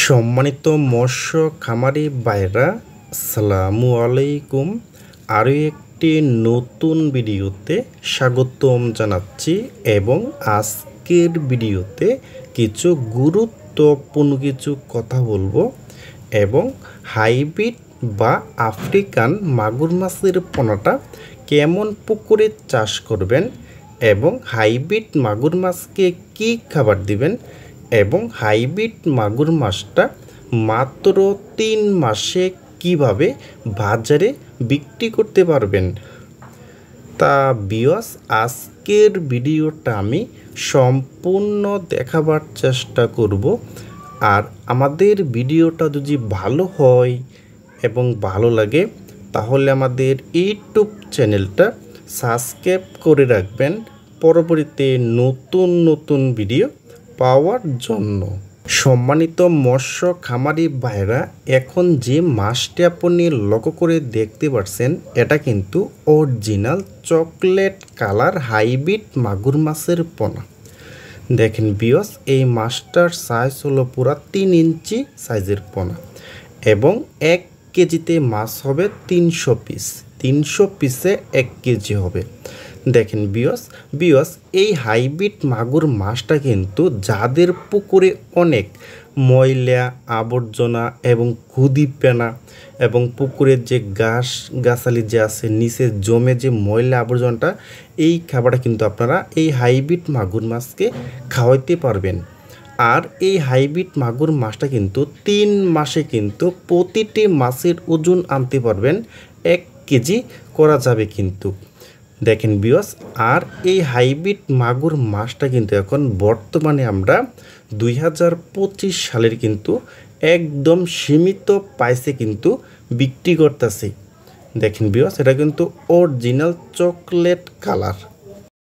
সম্মানিত মৎস্য খামারি ভাইরা, আসসালামু আলাইকুম। আরও একটি নতুন ভিডিওতে স্বাগতম জানাচ্ছি এবং আজকের ভিডিওতে কিছু গুরুত্বপূর্ণ কিছু কথা বলবো এবং হাইব্রিড বা আফ্রিকান মাগুর মাছের পোনাটা কেমন পুকুরে চাষ করবেন এবং হাইব্রিড মাগুর মাছকে কী খাবার দিবেন এবং হাইব্রিড মাগুর মাছটা মাত্র 3 মাসে কিভাবে বাজারে বিক্রি করতে পারবেন। তা ভিউয়ার্স, আজকের ভিডিওটা আমি সম্পূর্ণ দেখাবার চেষ্টা করব। আর আমাদের ভিডিওটা যদি ভালো হয় এবং ভালো লাগে তাহলে আমাদের ইউটিউব চ্যানেলটা সাবস্ক্রাইব করে রাখবেন পরবর্তীতে নতুন নতুন ভিডিও পাওয়ার জন্য। সম্মানিত মৎস্য খামারি ভাইরা, এখন যে মাছটি আপনি লক্ষ্য করে দেখতে পাচ্ছেন এটা কিন্তু অরিজিনাল চকলেট কালার হাইব্রিড মাগুর মাছের পোনা। দেখেন ভিউয়ার্স, এই মাছটার সাইজ হলো পুরা 3 ইঞ্চি সাইজের পোনা এবং 1 কেজিতে মাছ হবে 300 পিস। 300 পিসে 1 কেজি হবে। দেখেন ভিউয়ার্স, এই হাইব্রিড মাগুর মাছটা কিন্তু যাদের পুকুরে অনেক ময়লা আবর্জনা এবং খুদি পেনা এবং পুকুরের যে গাছালি যে আছে নিচে জমে যে ময়লা আবর্জনাটা, এই খাবারটা কিন্তু আপনারা এই হাইব্রিড মাগুর মাছকে খাওয়াইতে পারবেন। আর এই হাইব্রিড মাগুর মাছটা কিন্তু 3 মাসে কিন্তু প্রতিটি মাছের ওজন আনতে পারবেন 1 কেজি করা যাবে কিন্তু। দেখেন ভিউয়ার্স, আর এই হাইব্রিড মাগুর মাছটা কিন্তু এখন বর্তমানে আমরা 2025 সালের কিন্তু একদম সীমিত প্রাইসে কিন্তু বিক্রি করতেছি। দেখেন ভিউয়ার্স, এটা কিন্তু অরিজিনাল চকলেট কালার।